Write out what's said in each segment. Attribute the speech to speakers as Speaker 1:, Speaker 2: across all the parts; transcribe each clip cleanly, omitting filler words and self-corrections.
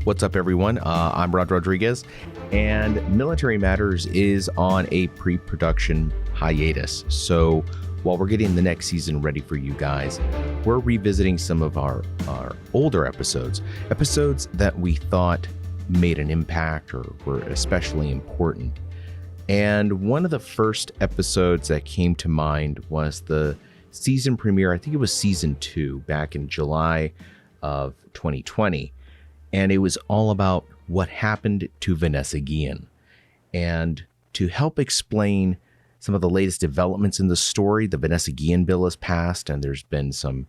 Speaker 1: What's up, everyone? I'm Rod Rodriguez, and Military Matters is on a pre-production hiatus. So while we're getting the next season ready for you guys, we're revisiting some of our older episodes that we thought made an impact or were especially important. And one of the first episodes that came to mind was the season premiere. I think it was season 2 back in July of 2020. And it was all about what happened to Vanessa Guillen. And to help explain some of the latest developments in the story, the Vanessa Guillen bill has passed, and there's been some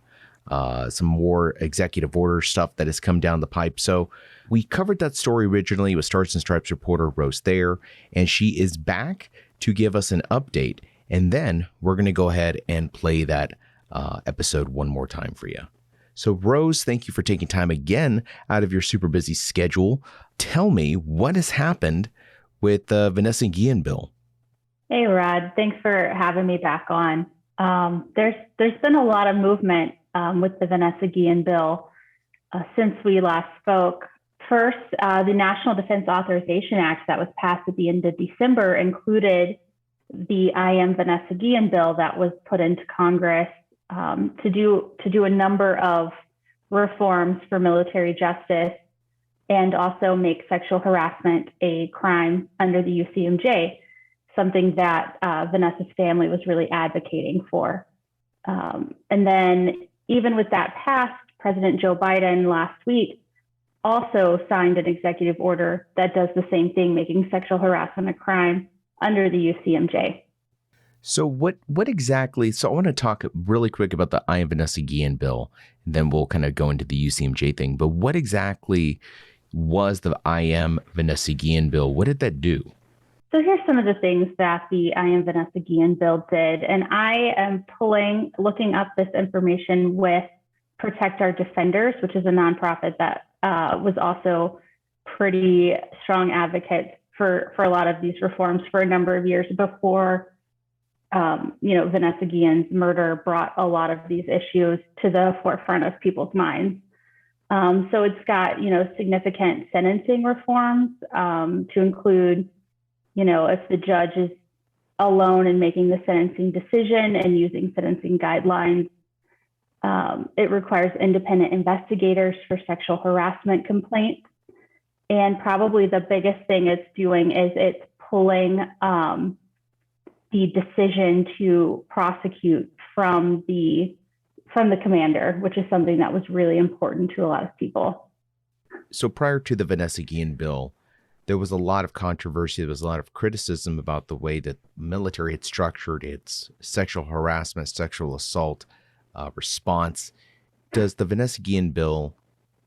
Speaker 1: more executive order stuff that has come down the pipe. So we covered that story originally with Stars and Stripes reporter Rose Thayer, and she is back to give us an update. And then we're going to go ahead and play that episode one more time for you. So Rose, thank you for taking time again out of your super busy schedule. Tell me what has happened with the Vanessa Guillen bill.
Speaker 2: Hey, Rod. Thanks for having me back on. There's been a lot of movement with the Vanessa Guillen bill since we last spoke. First, the National Defense Authorization Act that was passed at the end of December included the I Am Vanessa Guillen bill that was put into Congress to do a number of reforms for military justice and also make sexual harassment a crime under the ICYMI, something that Vanessa's family was really advocating for. And then even with that passed, President Joe Biden last week also signed an executive order that does the same thing, making sexual harassment a crime under the ICYMI.
Speaker 1: So what exactly, so I want to talk really quick about the I Am Vanessa Guillen bill, and then we'll kind of go into the ICYMI thing. But what exactly was the I Am Vanessa Guillen bill? What did that do?
Speaker 2: So here's some of the things that the I Am Vanessa Guillen bill did. And I am looking up this information with Protect Our Defenders, which is a nonprofit that was also pretty strong advocates for a lot of these reforms for a number of years before Vanessa Guillen's murder brought a lot of these issues to the forefront of people's minds. So it's got, significant sentencing reforms to include, if the judge is alone in making the sentencing decision and using sentencing guidelines. It requires independent investigators for sexual harassment complaints. And probably the biggest thing it's doing is it's pulling the decision to prosecute from the commander, which is something that was really important to a lot of people.
Speaker 1: So prior to the Vanessa Guillen bill, there was a lot of controversy. There was a lot of criticism about the way that military had structured its sexual harassment, sexual assault response. Does the Vanessa Guillen bill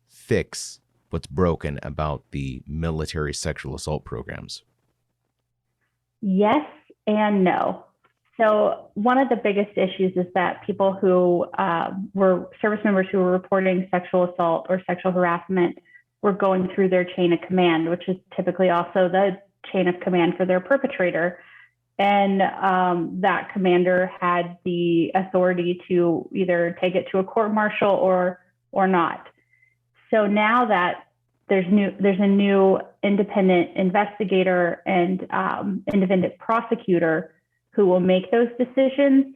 Speaker 1: fix what's broken about the military sexual assault programs?
Speaker 2: Yes and no. So one of the biggest issues is that people who were service members who were reporting sexual assault or sexual harassment were going through their chain of command, which is typically also the chain of command for their perpetrator. And that commander had the authority to either take it to a court-martial or not. So now that there's a new independent investigator and independent prosecutor who will make those decisions.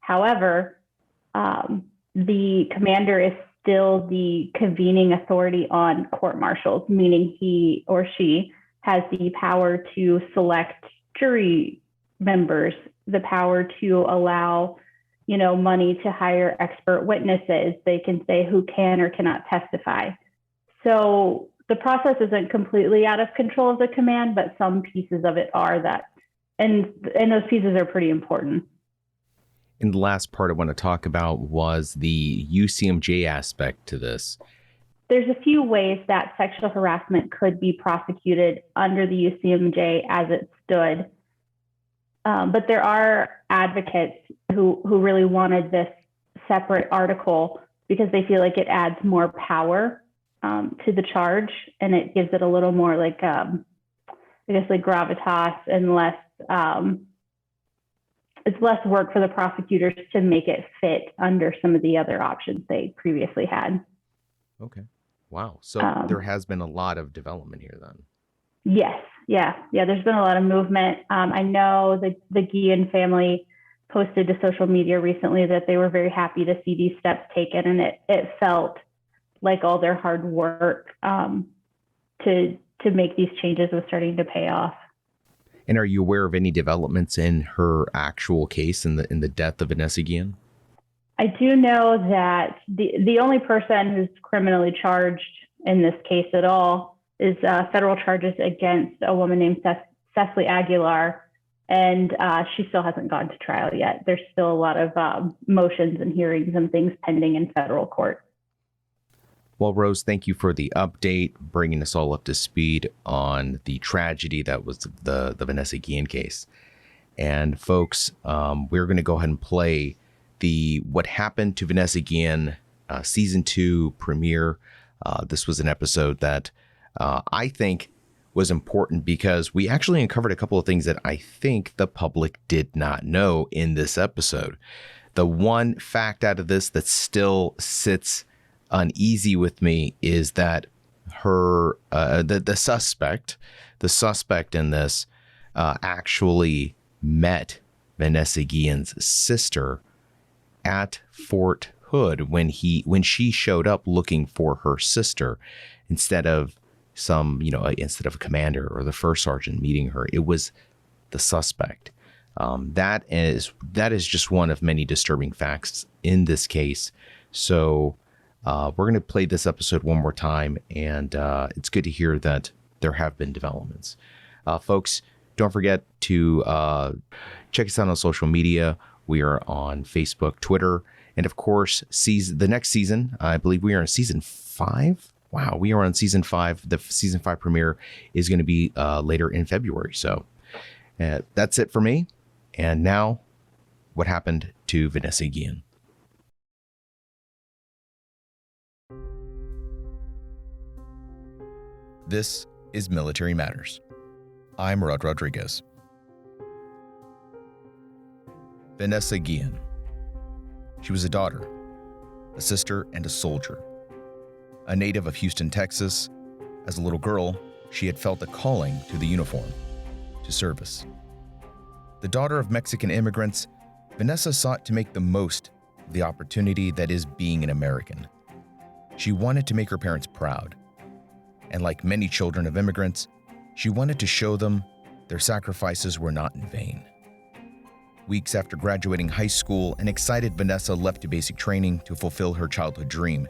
Speaker 2: However, the commander is still the convening authority on court-martials, meaning he or she has the power to select jury members, the power to allow, money to hire expert witnesses. They can say who can or cannot testify. So the process isn't completely out of control of the command, but some pieces of it are that, and those pieces are pretty important.
Speaker 1: And the last part I want to talk about was the ICYMI aspect to this.
Speaker 2: There's a few ways that sexual harassment could be prosecuted under the ICYMI as it stood. But there are advocates who really wanted this separate article because they feel like it adds more power to the charge, and it gives it a little more like gravitas and less. It's less work for the prosecutors to make it fit under some of the other options they previously had.
Speaker 1: Okay. Wow. So there has been a lot of development here then.
Speaker 2: Yes. Yeah. There's been a lot of movement. I know the Guillen family posted to social media recently that they were very happy to see these steps taken, and it felt like all their hard work to make these changes was starting to pay off.
Speaker 1: And are you aware of any developments in her actual case in the death of Vanessa Guillen?
Speaker 2: I do know that the only person who's criminally charged in this case at all is federal charges against a woman named Cecily Aguilar, and she still hasn't gone to trial yet. There's still a lot of motions and hearings and things pending in federal court.
Speaker 1: Well, Rose, thank you for the update, bringing us all up to speed on the tragedy that was the Vanessa Guillen case. And folks, we're going to go ahead and play the What Happened to Vanessa Guillen season 2 premiere. This was an episode that I think was important because we actually uncovered a couple of things that I think the public did not know in this episode. The one fact out of this that still sits uneasy with me is that her the suspect in this actually met Vanessa Guillen's sister at Fort Hood when she showed up looking for her sister, instead of instead of a commander or the first sergeant meeting her. It was the suspect. That is just one of many disturbing facts in this case. So we're going to play this episode one more time, and it's good to hear that there have been developments. Folks, don't forget to check us out on social media. We are on Facebook, Twitter, and of course, the next season, I believe we are in season 5. Wow, we are on season 5. The season 5 premiere is going to be later in February. So that's it for me. And now, what happened to Vanessa Guillen? This is Military Matters. I'm Rod Rodriguez. Vanessa Guillen. She was a daughter, a sister, and a soldier. A native of Houston, Texas, as a little girl, she had felt a calling to the uniform, to service. The daughter of Mexican immigrants, Vanessa sought to make the most of the opportunity that is being an American. She wanted to make her parents proud. And like many children of immigrants, she wanted to show them their sacrifices were not in vain. Weeks after graduating high school, an excited Vanessa left to basic training to fulfill her childhood dream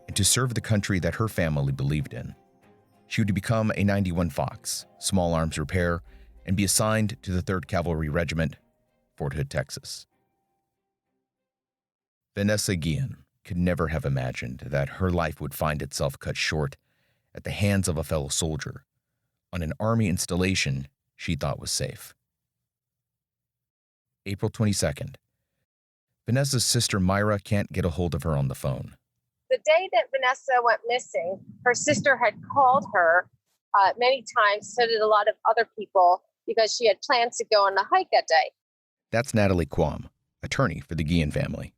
Speaker 1: and to serve the country that her family believed in. She would become a 91 Fox, small arms repair, and be assigned to the 3rd Cavalry Regiment, Fort Hood, Texas. Vanessa Guillen could never have imagined that her life would find itself cut short at the hands of a fellow soldier on an Army installation she thought was safe. April 22nd. Vanessa's sister Myra can't get a hold of her on the phone.
Speaker 3: The day that Vanessa went missing, her sister had called her many times, so did a lot of other people, because she had plans to go on a hike that day.
Speaker 1: That's Natalie Quam, attorney for the Guillen family.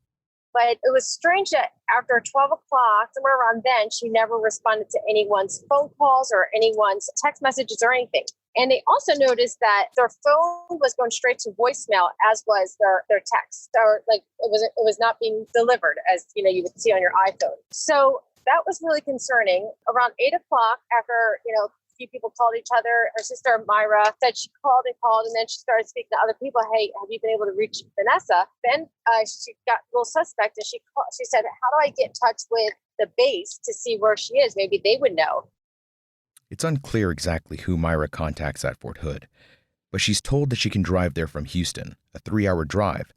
Speaker 3: But it was strange that after 12 o'clock, somewhere around then, she never responded to anyone's phone calls or anyone's text messages or anything. And they also noticed that their phone was going straight to voicemail, as was their text. Or like it was not being delivered, as you would see on your iPhone. So that was really concerning. Around 8 o'clock, after a few people called each other, her sister Myra said she called, and then she started speaking to other people. Hey, have you been able to reach Vanessa? Then she got a little suspect, and she said, how do I get in touch with the base to see where she is? Maybe they would know.
Speaker 1: It's unclear exactly who Myra contacts at Fort Hood, but she's told that she can drive there from Houston, a 3-hour drive,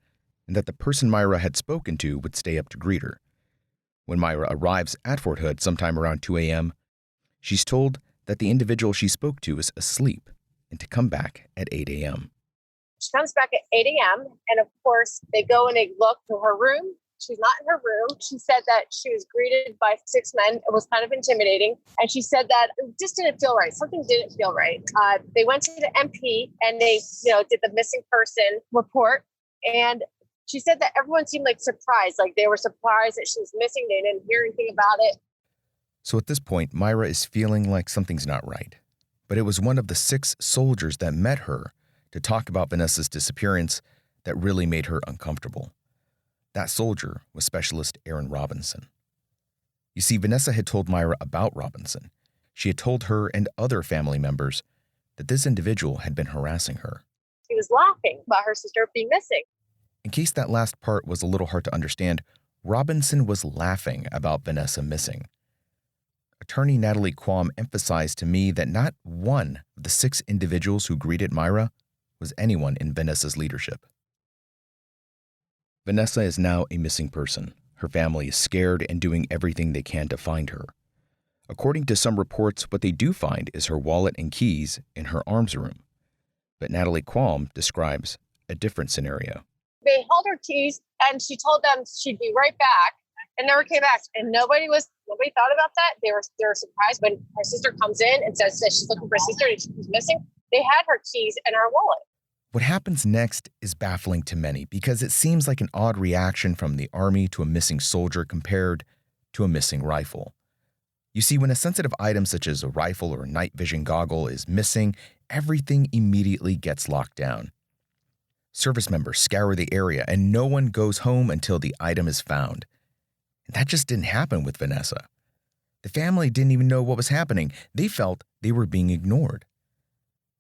Speaker 1: and that the person Myra had spoken to would stay up to greet her. When Myra arrives at Fort Hood sometime around 2 a.m., she's told that the individual she spoke to is asleep and to come back at 8 a.m.
Speaker 3: She comes back at 8 a.m. and of course they go and they look to her room. She's not in her room. She said that she was greeted by 6 men. It was kind of intimidating. And she said that it just didn't feel right. Something didn't feel right. They went to the MP and they, did the missing person report. And she said that everyone seemed like surprised. Like they were surprised that she was missing. They didn't hear anything about it.
Speaker 1: So at this point, Myra is feeling like something's not right. But it was one of the 6 soldiers that met her to talk about Vanessa's disappearance that really made her uncomfortable. That soldier was Specialist Aaron Robinson. You see, Vanessa had told Myra about Robinson. She had told her and other family members that this individual had been harassing her.
Speaker 3: She was laughing about her sister being missing.
Speaker 1: In case that last part was a little hard to understand, Robinson was laughing about Vanessa missing. Attorney Natalie Quam emphasized to me that not one of the 6 individuals who greeted Myra was anyone in Vanessa's leadership. Vanessa is now a missing person. Her family is scared and doing everything they can to find her. According to some reports, what they do find is her wallet and keys in her arms room. But Natalie Quam describes a different scenario.
Speaker 3: They held her keys and she told them she'd be right back and never came back. And nobody thought about that. They were surprised when her sister comes in and says that she's looking for her sister and she's missing. They had her keys and her wallet.
Speaker 1: What happens next is baffling to many because it seems like an odd reaction from the Army to a missing soldier compared to a missing rifle. You see, when a sensitive item such as a rifle or a night vision goggle is missing, everything immediately gets locked down. Service members scour the area and no one goes home until the item is found. And that just didn't happen with Vanessa. The family didn't even know what was happening. They felt they were being ignored.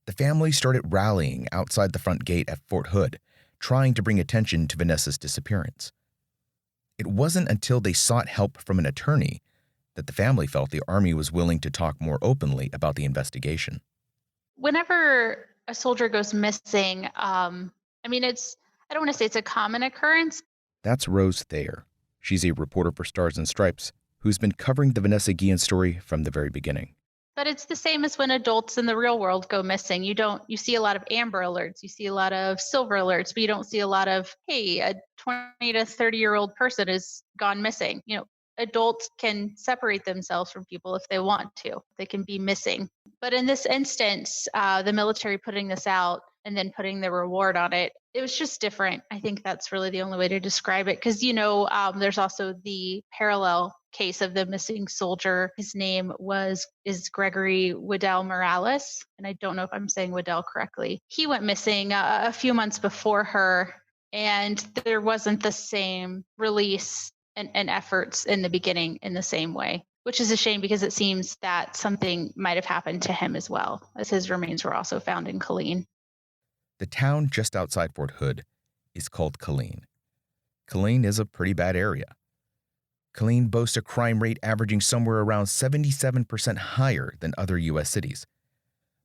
Speaker 1: The family started rallying outside the front gate at Fort Hood, trying to bring attention to Vanessa's disappearance. It wasn't until they sought help from an attorney that the family felt the Army was willing to talk more openly about the investigation.
Speaker 4: Whenever a soldier goes missing, I don't want to say it's a common occurrence.
Speaker 1: That's Rose Thayer. She's a reporter for Stars and Stripes who's been covering the Vanessa Guillen story from the very beginning.
Speaker 4: But it's the same as when adults in the real world go missing. You see a lot of amber alerts, you see a lot of silver alerts, but you don't see a lot of, hey, a 20 to 30-year-old person has gone missing. Adults can separate themselves from people if they want to. They can be missing. But in this instance, the military putting this out and then putting the reward on it, it was just different. I think that's really the only way to describe it. Because, there's also the parallel case of the missing soldier. His name is Gregory Waddell Morales. And I don't know if I'm saying Waddell correctly. He went missing a few months before her, and there wasn't the same release and efforts in the beginning in the same way, which is a shame because it seems that something might have happened to him as well, as his remains were also found in Guillen.
Speaker 1: The town just outside Fort Hood is called Guillen. Guillen is a pretty bad area. Guillen boasts a crime rate averaging somewhere around 77% higher than other U.S. cities.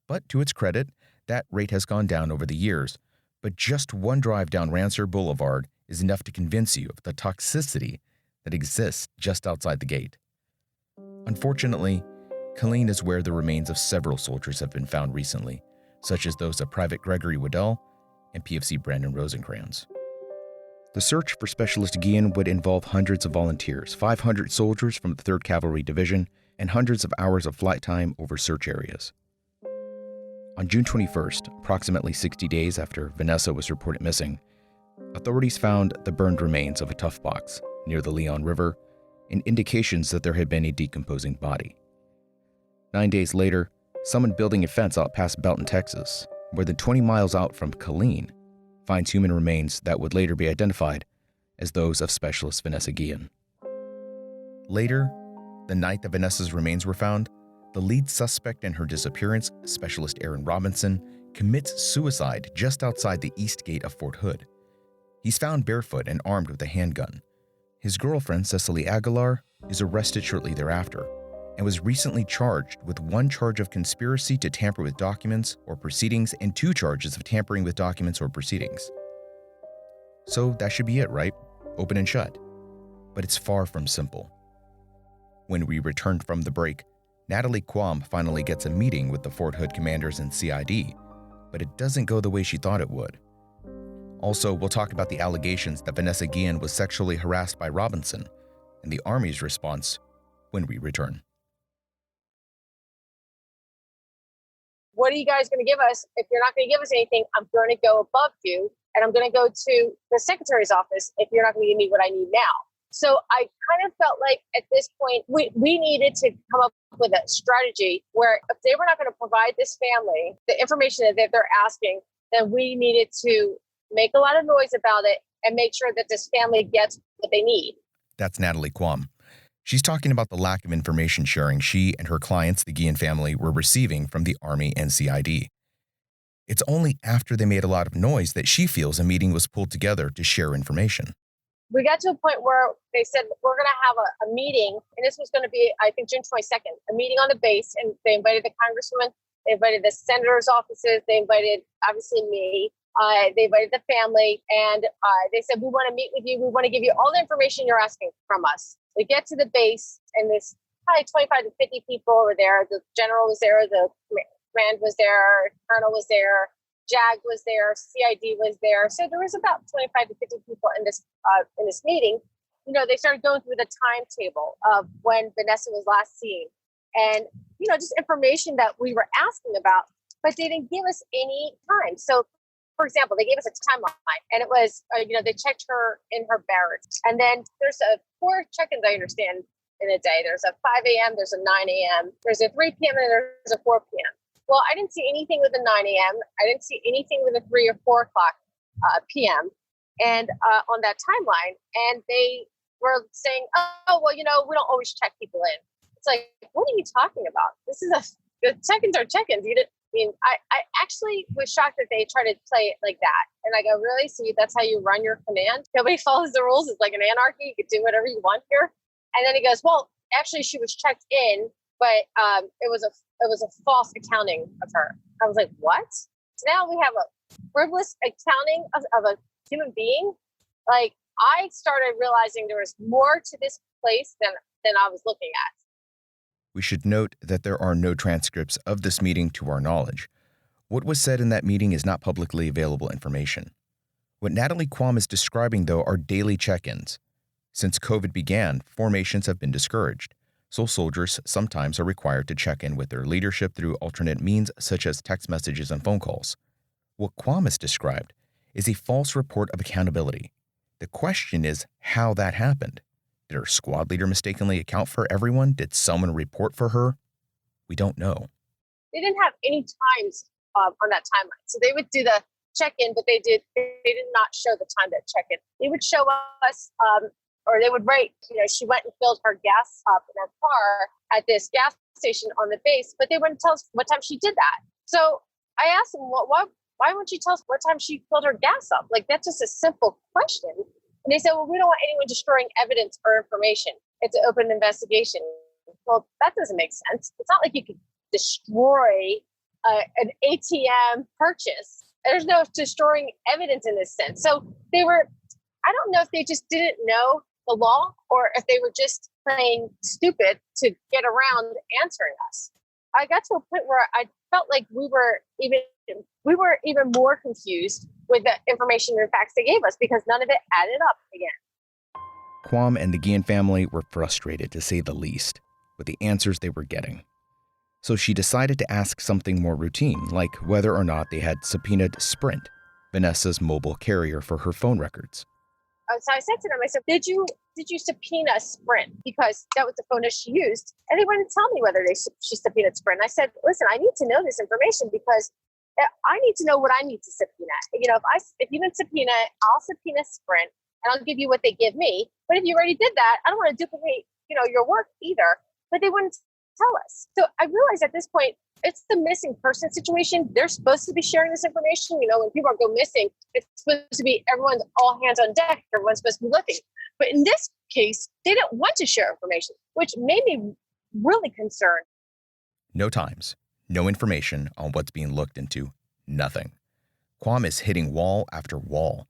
Speaker 1: But to its credit, that rate has gone down over the years. But just one drive down Rancer Boulevard is enough to convince you of the toxicity that exists just outside the gate. Unfortunately, Guillen is where the remains of several soldiers have been found recently, such as those of Private Gregory Waddell and PFC Brandon Rosencrantz. The search for Specialist Guillen would involve hundreds of volunteers, 500 soldiers from the 3rd Cavalry Division, and hundreds of hours of flight time over search areas. On June 21st, approximately 60 days after Vanessa was reported missing, authorities found the burned remains of a tough box near the Leon River and indications that there had been a decomposing body. 9 days later, someone building a fence out past Belton, Texas, more than 20 miles out from Guillen, finds human remains that would later be identified as those of Specialist Vanessa Guillen. Later, the night that Vanessa's remains were found, the lead suspect in her disappearance, Specialist Aaron Robinson, commits suicide just outside the east gate of Fort Hood. He's found barefoot and armed with a handgun. His girlfriend, Cecily Aguilar, is arrested shortly thereafter and was recently charged with 1 charge of conspiracy to tamper with documents or proceedings and 2 charges of tampering with documents or proceedings. So that should be it, right? Open and shut. But it's far from simple. When we return from the break, Natalie Quam finally gets a meeting with the Fort Hood commanders and CID, but it doesn't go the way she thought it would. Also, we'll talk about the allegations that Vanessa Guillen was sexually harassed by Robinson and the Army's response when we return.
Speaker 3: What are you guys going to give us? If you're not going to give us anything, I'm going to go above you and I'm going to go to the secretary's office if you're not going to give me what I need now. So I kind of felt like at this point, we needed to come up with a strategy where if they were not going to provide this family the information that they're asking, then we needed to make a lot of noise about it and make sure that this family gets what they need.
Speaker 1: That's Natalie Quam. She's talking about the lack of information sharing she and her clients, the Guillen family, were receiving from the Army and CID. It's only after they made a lot of noise that she feels a meeting was pulled together to share information.
Speaker 3: We got to a point where they said, we're going to have a meeting, and this was going to be, I think, June 22nd, a meeting on the base, and they invited the congresswoman, they invited the senator's offices, they invited, obviously, me, they invited the family, and they said, we want to meet with you, we want to give you all the information you're asking from us. We get to the base, and this probably 25 to 50 people were there. The general was there, the command was there, colonel was there, JAG was there, CID was there. So there was about 25 to 50 people in this meeting. You know, they started going through the timetable of when Vanessa was last seen, and just information that we were asking about, but they didn't give us any time. So, for example, they gave us a timeline, and it was they checked her in her barracks, and then there's 4 check-ins, I understand, in a day. There's a 5 a.m., there's a 9 a.m., there's a 3 p.m., and there's a 4 p.m. Well, I didn't see anything with a 9 a.m. I didn't see anything with a 3 or 4 o'clock p.m. And on that timeline, and they were saying, "Oh, well, we don't always check people in." It's like, what are you talking about? This is the check-ins are check-ins. I actually was shocked that they tried to play it like that. And I go, really? So that's how you run your command? Nobody follows the rules. It's like an anarchy. You can do whatever you want here. And then he goes, well, actually, she was checked in, but it was a false accounting of her. I was like, what? So now we have a frivolous accounting of a human being. Like, I started realizing there was more to this place than I was looking at.
Speaker 1: We should note that there are no transcripts of this meeting to our knowledge. What was said in that meeting is not publicly available information. What Natalie Quam is describing, though, are daily check-ins. Since COVID began, formations have been discouraged, so soldiers sometimes are required to check in with their leadership through alternate means such as text messages and phone calls. What Quam has described is a false report of accountability. The question is how that happened. Did her squad leader mistakenly account for everyone? Did someone report for her? We don't know.
Speaker 3: They didn't have any times on that timeline. So they would do the check-in, but they did not show the time that check-in. They would show us, or they would write, she went and filled her gas up in her car at this gas station on the base, but they wouldn't tell us what time she did that. So I asked them, why wouldn't you tell us what time she filled her gas up? Like, that's just a simple question. And they said, well, we don't want anyone destroying evidence or information. It's an open investigation. Well, that doesn't make sense. It's not like you could destroy an ATM purchase. There's no destroying evidence in this sense. So I don't know if they just didn't know the law or if they were just playing stupid to get around answering us. I got to a point where I felt like we were even more confused with the information and facts they gave us because none of it added up again.
Speaker 1: Quam and the Guillen family were frustrated, to say the least, with the answers they were getting. So she decided to ask something more routine, like whether or not they had subpoenaed Sprint, Vanessa's mobile carrier, for her phone records.
Speaker 3: So I said to them, I said, did you subpoena Sprint? Because that was the phone that she used. And they wouldn't tell me whether she subpoenaed Sprint. I said, listen, I need to know this information because I need to know what I need to subpoena. If you didn't subpoena it, I'll subpoena Sprint and I'll give you what they give me. But if you already did that, I don't want to duplicate, your work either. But they wouldn't tell us. So I realized at this point, it's the missing person situation. They're supposed to be sharing this information. When people go missing, it's supposed to be everyone's all hands on deck. Everyone's supposed to be looking. But in this case, they didn't want to share information, which made me really concerned.
Speaker 1: No times, no information on what's being looked into, nothing. Quam is hitting wall after wall.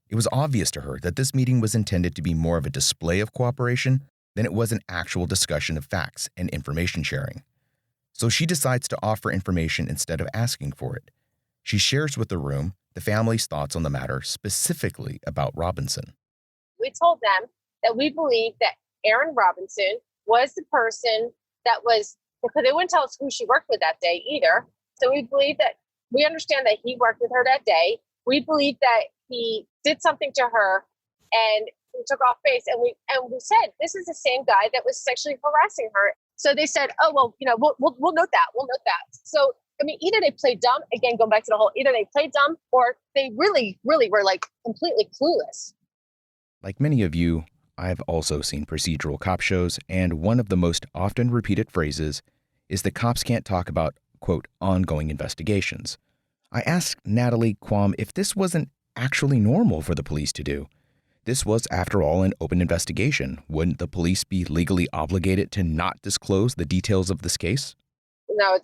Speaker 1: It was obvious to her that this meeting was intended to be more of a display of cooperation than it was an actual discussion of facts and information sharing. So she decides to offer information instead of asking for it. She shares with the room the family's thoughts on the matter, specifically about Robinson.
Speaker 3: We told them that we believe that Aaron Robinson was the person that was, because they wouldn't tell us who she worked with that day either. So we understand that he worked with her that day. We believe that he did something to her and we took off base and we said, this is the same guy that was sexually harassing her. So they said, oh, well, we'll note that. We'll note that. So, I mean, either they played dumb, again, going back to the whole, either they played dumb or they really, really were like completely clueless.
Speaker 1: Like many of you, I've also seen procedural cop shows, and one of the most often repeated phrases is the cops can't talk about, quote, ongoing investigations. I asked Natalie Quam if this wasn't actually normal for the police to do. This was, after all, an open investigation. Wouldn't the police be legally obligated to not disclose the details of this case?
Speaker 3: No,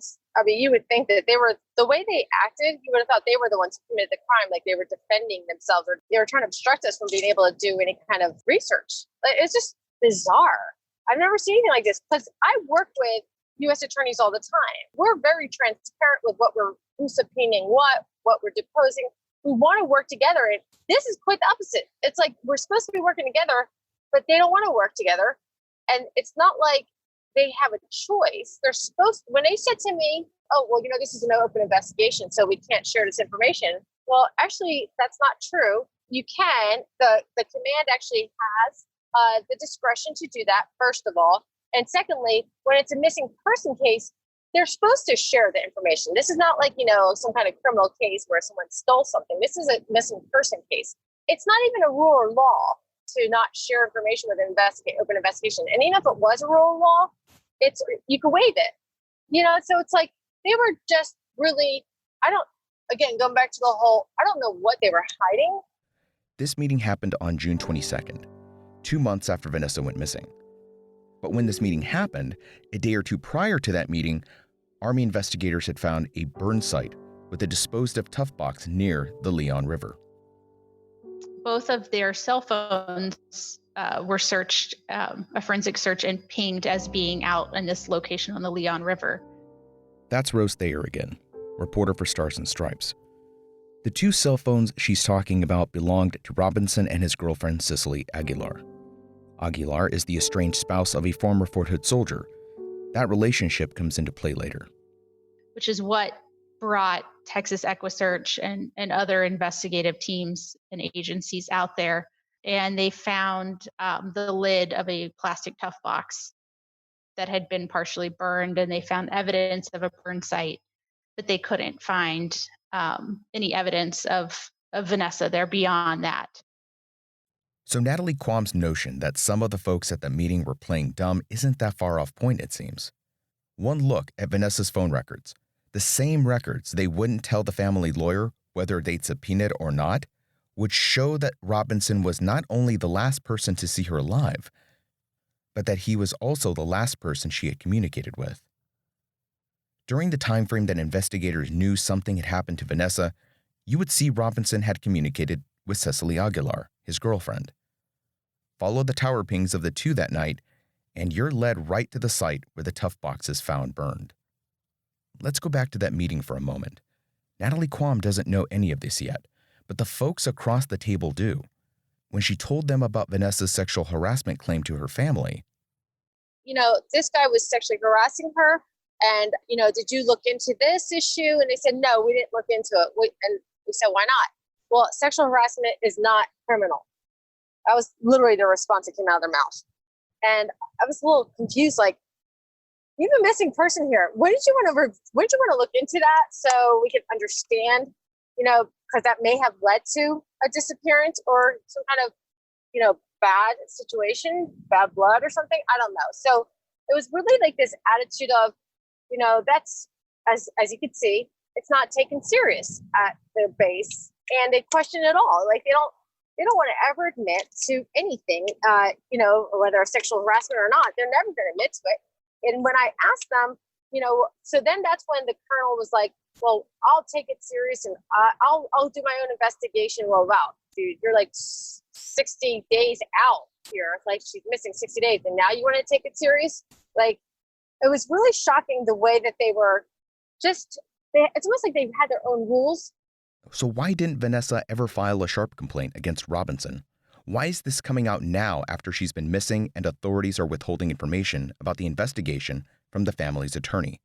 Speaker 3: you would think that the way they acted, you would have thought they were the ones who committed the crime, like they were defending themselves or they were trying to obstruct us from being able to do any kind of research. It's just bizarre. I've never seen anything like this because I work with U.S. attorneys all the time. We're very transparent with who's subpoenaing what we're deposing. We want to work together. And this is quite the opposite. It's like we're supposed to be working together, but they don't want to work together. And it's not like they have a choice. They're supposed, when they said to me, oh, well, this is an open investigation, so we can't share this information. Well, actually, that's not true. You can. The command actually has the discretion to do that, first of all. And secondly, when it's a missing person case, they're supposed to share the information. This is not like, some kind of criminal case where someone stole something. This is a missing person case. It's not even a rule or law to not share information with an open investigation. And even if it was a rule or law, you could waive it. So it's like they were just really, going back to the whole, I don't know what they were hiding.
Speaker 1: This meeting happened on June 22nd, 2 months after Vanessa went missing. But when this meeting happened, a day or two prior to that meeting, Army investigators had found a burn site with a disposed of tough box near the Leon River.
Speaker 4: Both of their cell phones were searched, a forensic search, and pinged as being out in this location on the Leon River.
Speaker 1: That's Rose Thayer again, reporter for Stars and Stripes. The two cell phones she's talking about belonged to Robinson and his girlfriend, Cicely Aguilar. Aguilar is the estranged spouse of a former Fort Hood soldier. That relationship comes into play later.
Speaker 4: Which is what brought Texas EquiSearch and other investigative teams and agencies out there. And they found the lid of a plastic tough box that had been partially burned, and they found evidence of a burn site, but they couldn't find any evidence of Vanessa there beyond that.
Speaker 1: So Natalie Quam's notion that some of the folks at the meeting were playing dumb isn't that far off point, it seems. One look at Vanessa's phone records, the same records they wouldn't tell the family lawyer whether they'd subpoenaed or not, would show that Robinson was not only the last person to see her alive, but that he was also the last person she had communicated with. During the time frame that investigators knew something had happened to Vanessa, you would see Robinson had communicated with Cicely Aguilar, his girlfriend. Follow the tower pings of the two that night, and you're led right to the site where the tough box is found burned. Let's go back to that meeting for a moment. Natalie Quam doesn't know any of this yet, but the folks across the table do. When she told them about Vanessa's sexual harassment claim to her family,
Speaker 3: this guy was sexually harassing her, and, did you look into this issue? And they said, no, we didn't look into it. And we said, why not? Well, sexual harassment is not criminal. That was literally the response that came out of their mouth. And I was a little confused, like, we have a missing person here. Wouldn't you want to look into that so we can understand, because that may have led to a disappearance or some kind of, bad situation, bad blood or something. I don't know. So it was really like this attitude of, that's, as you can see, it's not taken serious at their base, and they question it all. Like they don't want to ever admit to anything, whether sexual harassment or not. They're never going to admit to it. And when I asked them, so then that's when the colonel was like, well, I'll take it serious and I'll do my own investigation. Well, wow, dude, you're like 60 days out here. Like she's missing 60 days. And now you want to take it serious? Like, it was really shocking the way that they were it's almost like they had their own rules.
Speaker 1: So why didn't Vanessa ever file a sharp complaint against Robinson? Why is this coming out now after she's been missing and authorities are withholding information about the investigation from the family's attorney?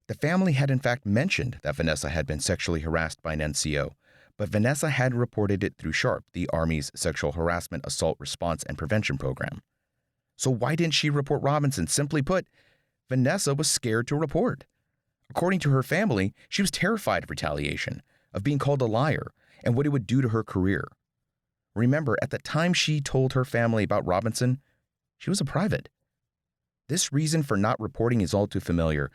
Speaker 1: The family had in fact mentioned that Vanessa had been sexually harassed by an NCO, but Vanessa had reported it through SHARP, the Army's Sexual Harassment Assault Response and Prevention Program. So why didn't she report Robinson? Simply put, Vanessa was scared to report. According to her family, she was terrified of retaliation, of being called a liar, and what it would do to her career. Remember, at the time she told her family about Robinson, she was a private. This reason for not reporting is all too familiar,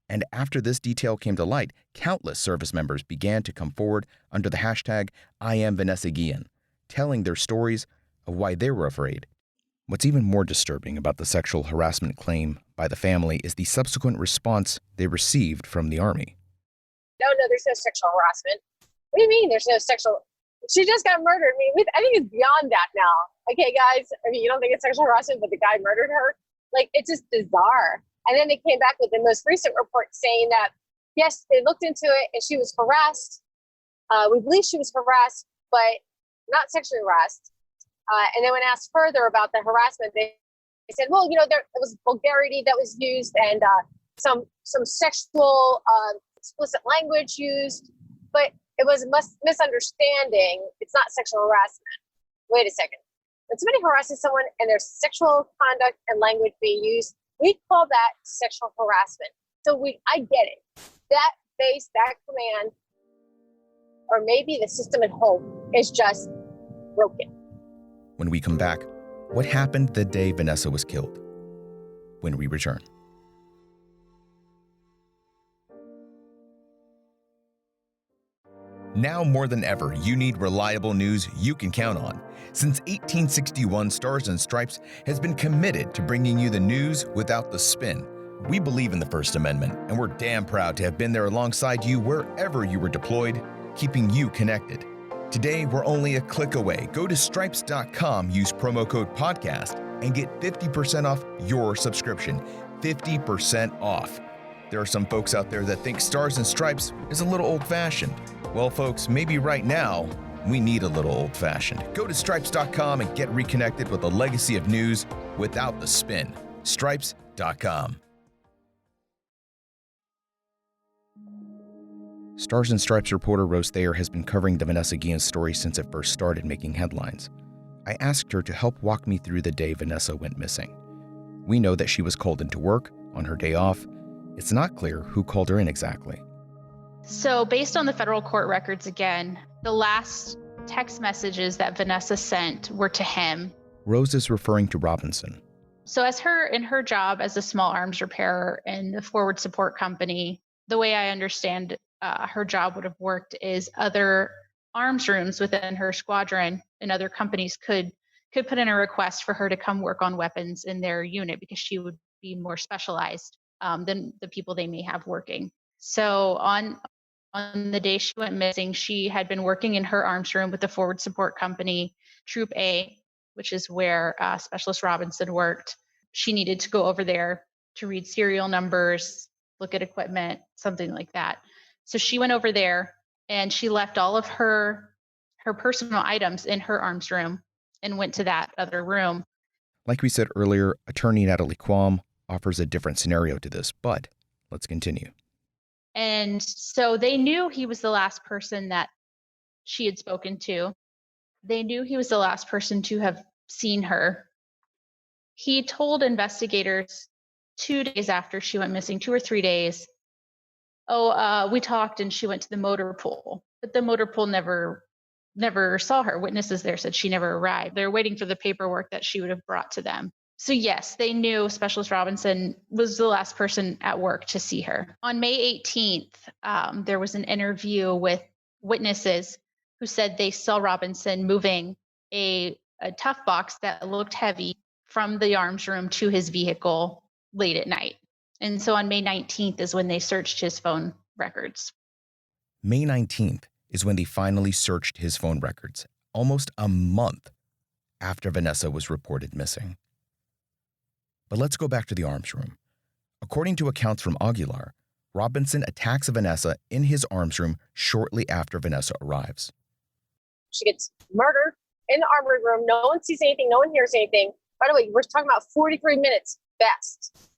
Speaker 1: and after this detail came to light, countless service members began to come forward under the hashtag #IamVanessaGuillen, telling their stories of why they were afraid. What's even more disturbing about the sexual harassment claim by the family is the subsequent response they received from the Army.
Speaker 3: No, there's no sexual harassment. What do you mean there's no sexual? She just got murdered. I think it's beyond that now. Okay, guys. You don't think it's sexual harassment, but the guy murdered her? It's just bizarre. And then they came back with the most recent report saying that, yes, they looked into it and she was harassed. We believe she was harassed, but not sexually harassed. And then when asked further about the harassment, they said, well, there was vulgarity that was used and some sexual explicit language used, but it was a misunderstanding. It's not sexual harassment. Wait a second. When somebody harasses someone and there's sexual conduct and language being used, we call that sexual harassment. So I get it. That base, that command, or maybe the system at home is just broken.
Speaker 1: When we come back, what happened the day Vanessa was killed? When we return. Now more than ever, you need reliable news you can count on. Since 1861, Stars and Stripes has been committed to bringing you the news without the spin. We believe in the First Amendment, and we're damn proud to have been there alongside you wherever you were deployed, keeping you connected. Today, we're only a click away. Go to stripes.com, use promo code podcast, and get 50% off your subscription. 50% off. There are some folks out there that think Stars and Stripes is a little old-fashioned. Well, folks, maybe right now, we need a little old-fashioned. Go to stripes.com and get reconnected with a legacy of news without the spin. Stripes.com. Stars and Stripes reporter Rose Thayer has been covering the Vanessa Guillen story since it first started making headlines. I asked her to help walk me through the day Vanessa went missing. We know that she was called into work on her day off. It's not clear who called her in exactly.
Speaker 4: So based on the federal court records again, the last text messages that Vanessa sent were to him.
Speaker 1: Rose is referring to Robinson.
Speaker 4: So in her job as a small arms repairer in the forward support company, the way I understand her job would have worked is other arms rooms within her squadron and other companies could put in a request for her to come work on weapons in their unit because she would be more specialized than the people they may have working. So on the day she went missing, she had been working in her arms room with the forward support company, Troop A, which is where Specialist Robinson worked. She needed to go over there to read serial numbers, look at equipment, something like that. So she went over there and she left all of her personal items in her arms room and went to that other room.
Speaker 1: Like we said earlier, attorney Natalie Quam offers a different scenario to this, but let's continue.
Speaker 4: And so they knew he was the last person that she had spoken to. They knew he was the last person to have seen her. He told investigators 2 days after she went missing, 2 or 3 days, we talked and she went to the motor pool, but the motor pool never saw her. Witnesses there said she never arrived. They're waiting for the paperwork that she would have brought to them. So yes, they knew Specialist Robinson was the last person at work to see her. On May 18th, there was an interview with witnesses who said they saw Robinson moving a tough box that looked heavy from the arms room to his vehicle late at night. And so on May 19th is when they searched his phone records.
Speaker 1: May 19th is when they finally searched his phone records, almost a month after Vanessa was reported missing. But let's go back to the arms room. According to accounts from Aguilar, Robinson attacks Vanessa in his arms room shortly after Vanessa arrives.
Speaker 3: She gets murdered in the armory room. No one sees anything. No one hears anything. By the way, we're talking about 43 minutes best.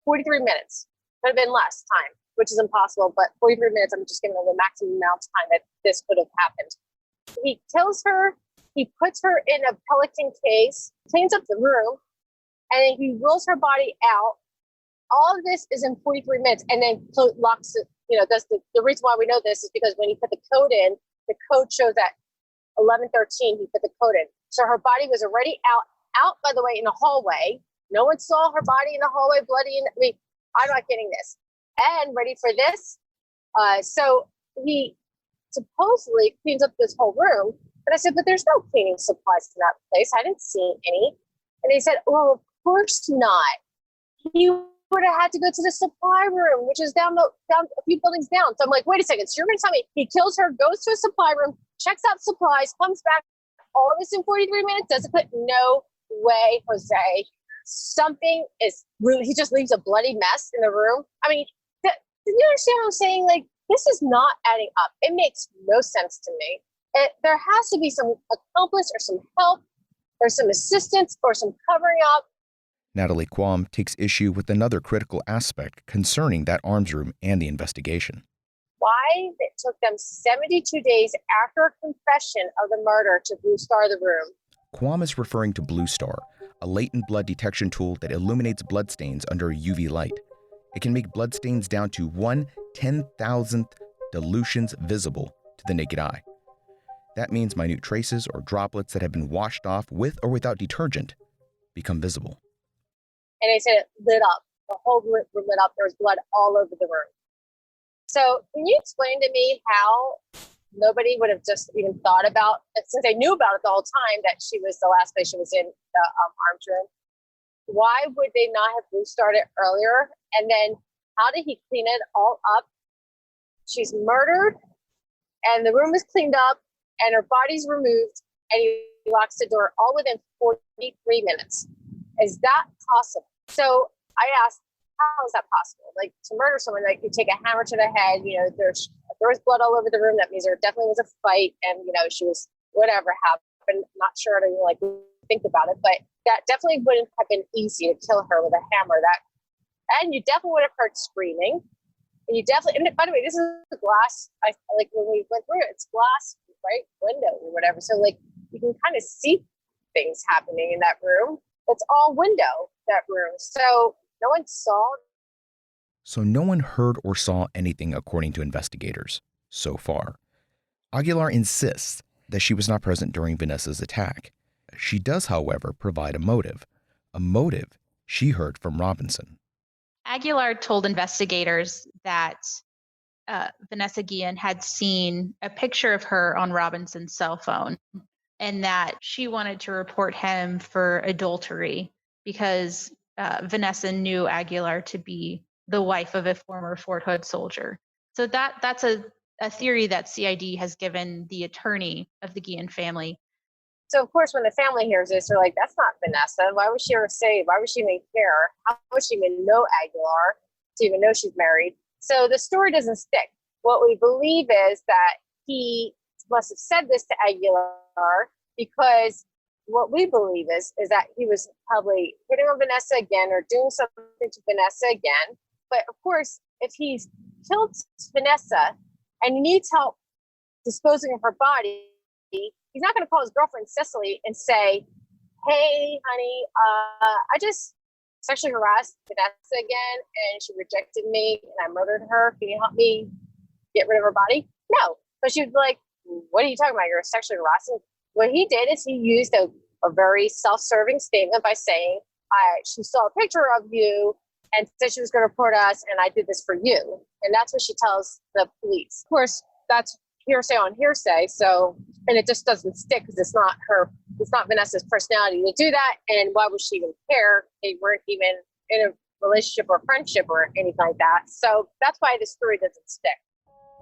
Speaker 3: 43 minutes. Could have been less time. which is impossible, but 43 minutes, I'm just giving her the maximum amount of time that this could have happened. He kills her, he puts her in a pelican case, cleans up the room, and then he rolls her body out. All of this is in 43 minutes, and then locks it, does the reason why we know this is because when he put the code in, the code shows that 11:13, he put the code in. So her body was already out, by the way, in the hallway. No one saw her body in the hallway, bloody. I'm not getting this. And ready for this? So he supposedly cleans up this whole room. But I said, but there's no cleaning supplies in that place. I didn't see any. And he said, well, of course not. He would have had to go to the supply room, which is down a few buildings down. So I'm like, wait a second. So you're going to tell me he kills her, goes to a supply room, checks out supplies, comes back, all of this in 43 minutes? Does it put? No way, Jose. Something is rude. He just leaves a bloody mess in the room. I mean, do you understand what I'm saying? Like, this is not adding up. It makes no sense to me. There has to be some accomplice or some help or some assistance or some covering up.
Speaker 1: Natalie Quam takes issue with another critical aspect concerning that arms room and the investigation.
Speaker 3: Why it took them 72 days after confession of the murder to Blue Star the room.
Speaker 1: Quam is referring to Blue Star, a latent blood detection tool that illuminates bloodstains under UV light. It can make bloodstains down to 1/10,000th dilutions visible to the naked eye. That means minute traces or droplets that have been washed off with or without detergent become visible.
Speaker 3: And they said it lit up. The whole room lit up. There was blood all over the room. So can you explain to me how nobody would have just even thought about, since they knew about it the whole time, that she was the last place she was in the arms room? Why would they not have Blue Starred it earlier? And then how did he clean it all up? She's murdered and the room is cleaned up and her body's removed and he locks the door all within 43 minutes. Is that possible? So I asked, how is that possible? Like, to murder someone, like, you take a hammer to the head, there was blood all over the room. That means there definitely was a fight and, she was whatever happened. Not sure to think about it, but that definitely wouldn't have been easy to kill her with a hammer. And you definitely would have heard screaming. And by the way, this is the glass. I like when we went through it, it's glass, right? Window or whatever. So like you can kind of see things happening in that room. It's all window, that room. So no one saw.
Speaker 1: So no one heard or saw anything according to investigators so far. Aguilar insists that she was not present during Vanessa's attack. She does, however, provide a motive she heard from Robinson.
Speaker 4: Aguilar told investigators that Vanessa Guillen had seen a picture of her on Robinson's cell phone and that she wanted to report him for adultery because Vanessa knew Aguilar to be the wife of a former Fort Hood soldier. So that's a theory that CID has given the attorney of the Guillen family.
Speaker 3: So, of course, when the family hears this, they're like, that's not Vanessa. Why would she ever say? Why would she even care? How would she even know Aguilar to even know she's married? So the story doesn't stick. What we believe is that he must have said this to Aguilar because what we believe is that he was probably hitting on Vanessa again or doing something to Vanessa again. But, of course, if he's killed Vanessa and he needs help disposing of her body, he's not going to call his girlfriend Cicely and say, hey, honey, I just sexually harassed Vanessa again and she rejected me and I murdered her. Can you help me get rid of her body? No. But she would be like, what are you talking about? You're sexually harassing. What he did is he used a very self-serving statement by saying, she saw a picture of you and said she was going to report us and I did this for you. And that's what she tells the police. Of course, that's hearsay on hearsay. So, and it just doesn't stick because it's not Vanessa's personality to do that. And why would she even care? They weren't even in a relationship or friendship or anything like that. So that's why the story doesn't stick.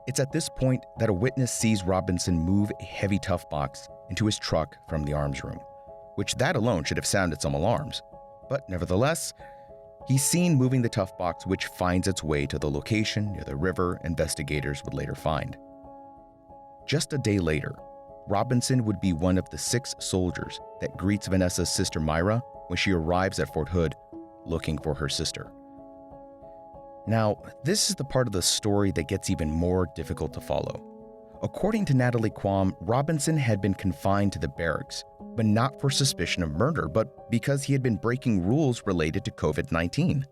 Speaker 1: It's at this point that a witness sees Robinson move a heavy tough box into his truck from the arms room, which that alone should have sounded some alarms. But nevertheless, he's seen moving the tough box, which finds its way to the location near the river investigators would later find. Just a day later, Robinson would be one of the 6 soldiers that greets Vanessa's sister Myra when she arrives at Fort Hood looking for her sister. Now, this is the part of the story that gets even more difficult to follow. According to Natalie Quam, Robinson had been confined to the barracks, but not for suspicion of murder, but because he had been breaking rules related to COVID-19.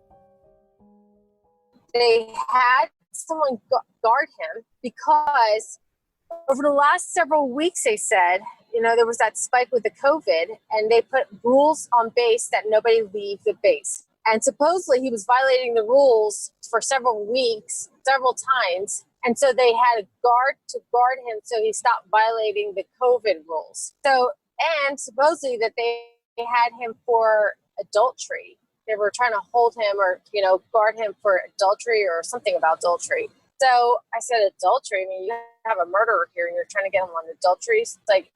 Speaker 3: They had someone guard him because over the last several weeks, they said, there was that spike with the COVID, and they put rules on base that nobody leave the base. And supposedly he was violating the rules for several weeks, several times. And so they had a guard to guard him so he stopped violating the COVID rules. And supposedly that they had him for adultery. They were trying to hold him or, guard him for adultery or something about adultery. So I said, adultery? I mean, you have a murderer here and you're trying to get him on adultery. It's like,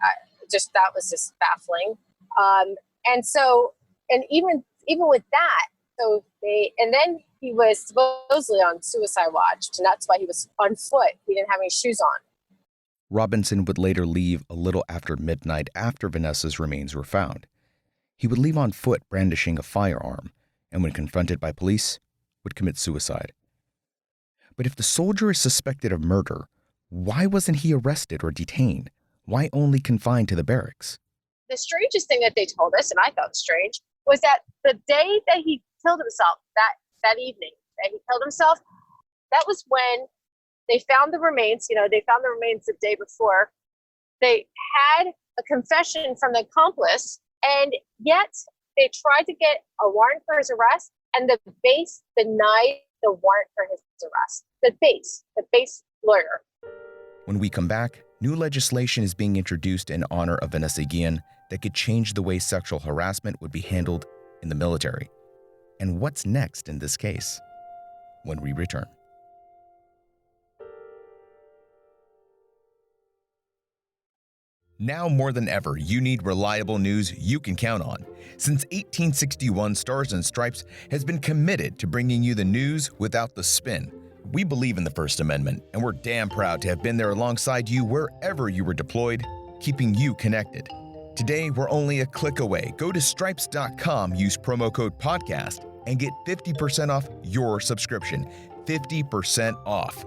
Speaker 3: that was just baffling. And even with that, and then he was supposedly on suicide watch, and that's why he was on foot. He didn't have any shoes on.
Speaker 1: Robinson would later leave a little after midnight after Vanessa's remains were found. He would leave on foot brandishing a firearm, and when confronted by police, would commit suicide. But if the soldier is suspected of murder, why wasn't he arrested or detained? Why only confined to the barracks?
Speaker 3: The strangest thing that they told us, and I thought strange, was that the day that he killed himself, that evening that he killed himself, that was when they found the remains. They found the remains the day before. They had a confession from the accomplice, and yet they tried to get a warrant for his arrest, and the base denied the warrant for his arrest. The base lawyer.
Speaker 1: When we come back, new legislation is being introduced in honor of Vanessa Guillen that could change the way sexual harassment would be handled in the military. And what's next in this case? When we return. Now more than ever, you need reliable news you can count on. Since 1861, Stars and Stripes has been committed to bringing you the news without the spin. We believe in the First Amendment, and we're damn proud to have been there alongside you wherever you were deployed, keeping you connected. Today, we're only a click away. Go to stripes.com, use promo code podcast, and get 50% off your subscription. 50% off.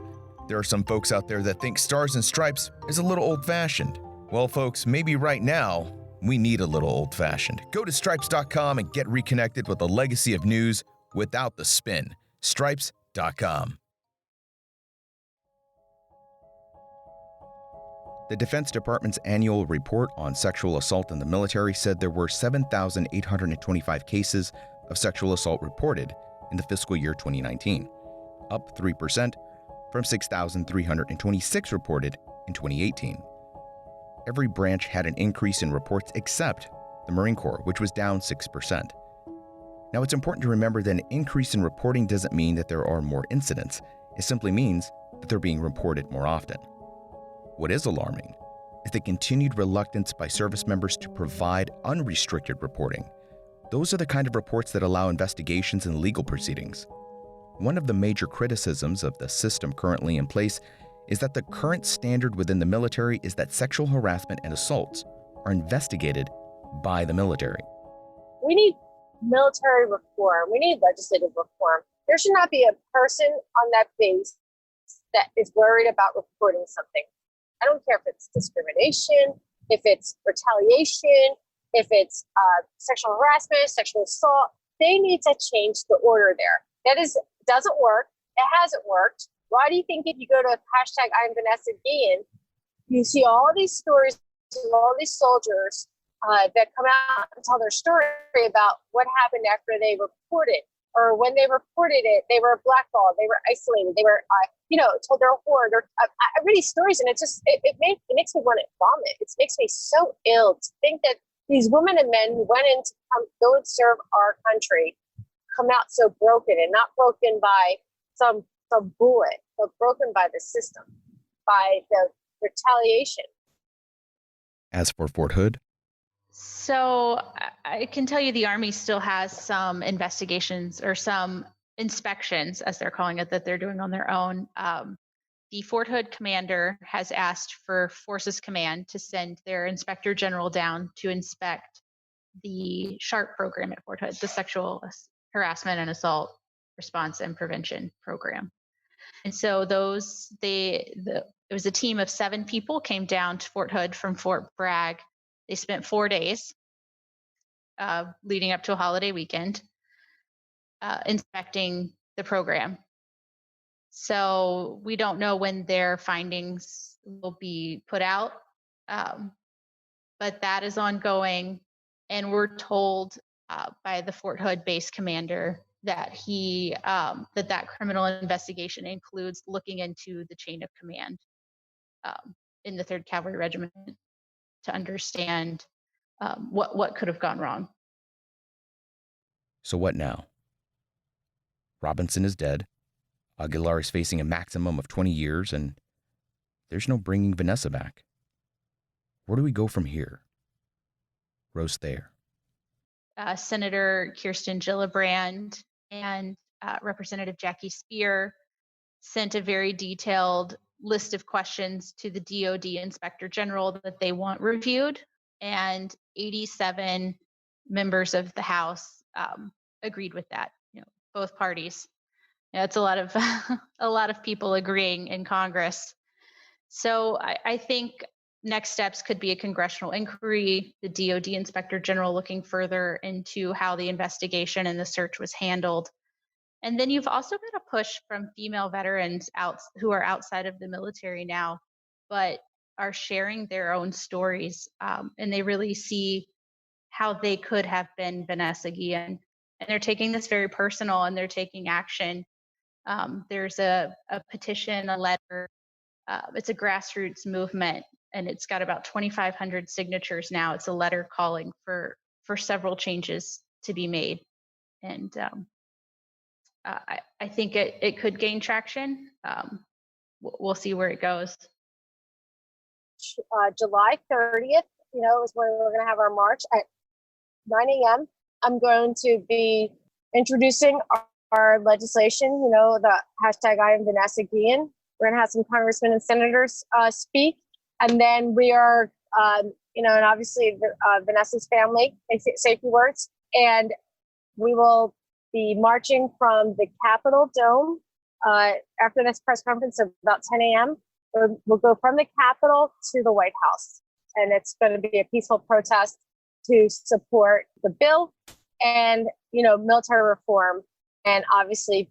Speaker 1: There are some folks out there that think Stars and Stripes is a little old-fashioned. Well, folks, maybe right now, we need a little old-fashioned. Go to stripes.com and get reconnected with a legacy of news without the spin. Stripes.com. The Defense Department's annual report on sexual assault in the military said there were 7,825 cases of sexual assault reported in the fiscal year 2019, up 3% from 6,326 reported in 2018. Every branch had an increase in reports except the Marine Corps, which was down 6%. Now, it's important to remember that an increase in reporting doesn't mean that there are more incidents. It simply means that they're being reported more often. What is alarming is the continued reluctance by service members to provide unrestricted reporting. Those are the kind of reports that allow investigations and legal proceedings. One of the major criticisms of the system currently in place is that the current standard within the military is that sexual harassment and assaults are investigated by the military.
Speaker 3: We need military reform. We need legislative reform. There should not be a person on that base that is worried about reporting something. I don't care if it's discrimination, if it's retaliation, if it's sexual harassment, sexual assault. They need to change the order there. Doesn't work. It hasn't worked. Why do you think if you go to hashtag I'm Vanessa Guillen, you see all these stories of all these soldiers that come out and tell their story about what happened after they reported, or when they reported it, they were blackballed, they were isolated, they were, told their horror. I read these stories and it makes me want to vomit. It makes me so ill to think that these women and men who went in to go and serve our country come out so broken, and not broken by some bullet, but broken by the system, by the retaliation.
Speaker 1: As for Fort Hood?
Speaker 4: So I can tell you the Army still has some investigations or some inspections, as they're calling it, that they're doing on their own. The Fort Hood commander has asked for Forces Command to send their inspector general down to inspect the SHARP program at Fort Hood, the sexual harassment and assault response and prevention program. And so it was a team of 7 people came down to Fort Hood from Fort Bragg. They spent 4 days leading up to a holiday weekend inspecting the program. So we don't know when their findings will be put out, but that is ongoing. And we're told by the Fort Hood base commander that that criminal investigation includes looking into the chain of command in the 3rd Cavalry Regiment to understand what could have gone wrong.
Speaker 1: So what now? Robinson is dead. Aguilar is facing a maximum of 20 years, and there's no bringing Vanessa back. Where do we go from here? Rose Thayer.
Speaker 4: Senator Kirsten Gillibrand and Representative Jackie Spear sent a very detailed list of questions to the DoD Inspector General that they want reviewed, and 87 members of the House agreed with that. Both parties. It's a lot of a lot of people agreeing in Congress. So I think next steps could be a congressional inquiry, the DoD Inspector General looking further into how the investigation and the search was handled. And then you've also got a push from female veterans who are outside of the military now, but are sharing their own stories. And they really see how they could have been Vanessa Guillen. And they're taking this very personal, and they're taking action. There's a petition, a letter. It's a grassroots movement, and it's got about 2,500 signatures now. It's a letter calling for several changes to be made. And I think it could gain traction. We'll see where it goes.
Speaker 3: July 30th, is when we're going to have our march at 9 a.m. I'm going to be introducing our legislation, the hashtag I am Vanessa Guillen. We're going to have some congressmen and senators speak. And then we are, and obviously Vanessa's family, say a few words. And we will be marching from the Capitol Dome after this press conference at about 10 a.m. We'll go from the Capitol to the White House. And it's going to be a peaceful protest to support the bill and, military reform and obviously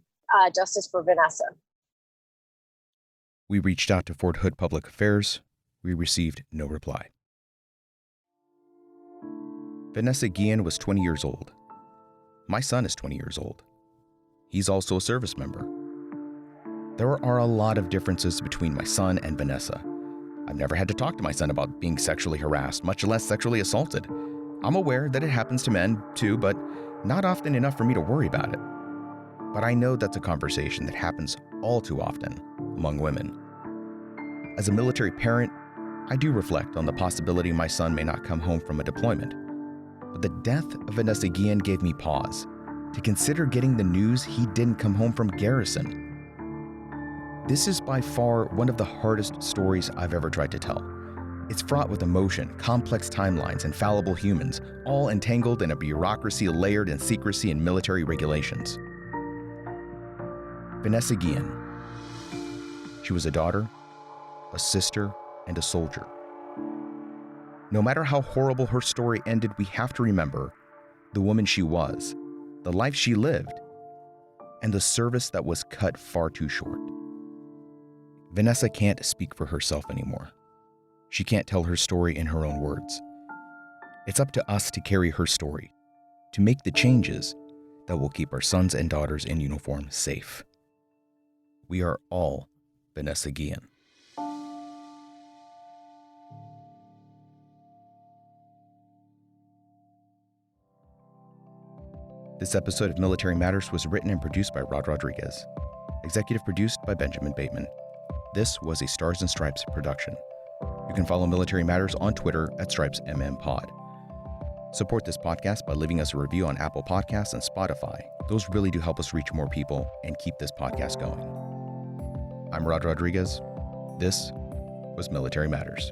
Speaker 3: justice for Vanessa.
Speaker 1: We reached out to Fort Hood Public Affairs. We received no reply. Vanessa Guillen was 20 years old. My son is 20 years old. He's also a service member. There are a lot of differences between my son and Vanessa. I've never had to talk to my son about being sexually harassed, much less sexually assaulted. I'm aware that it happens to men too, but not often enough for me to worry about it. But I know that's a conversation that happens all too often among women. As a military parent, I do reflect on the possibility my son may not come home from a deployment. But the death of Vanessa Guillen gave me pause to consider getting the news he didn't come home from garrison. This is by far one of the hardest stories I've ever tried to tell. It's fraught with emotion, complex timelines, and fallible humans, all entangled in a bureaucracy layered in secrecy and military regulations. Vanessa Guillen. She was a daughter, a sister, and a soldier. No matter how horrible her story ended, we have to remember the woman she was, the life she lived, and the service that was cut far too short. Vanessa can't speak for herself anymore. She can't tell her story in her own words. It's up to us to carry her story, to make the changes that will keep our sons and daughters in uniform safe. We are all Vanessa Guillen. This episode of Military Matters was written and produced by Rod Rodriguez. Executive produced by Benjamin Bateman. This was a Stars and Stripes production. You can follow Military Matters on Twitter at StripesMMPod. Support this podcast by leaving us a review on Apple Podcasts and Spotify. Those really do help us reach more people and keep this podcast going. I'm Rod Rodriguez. This was Military Matters.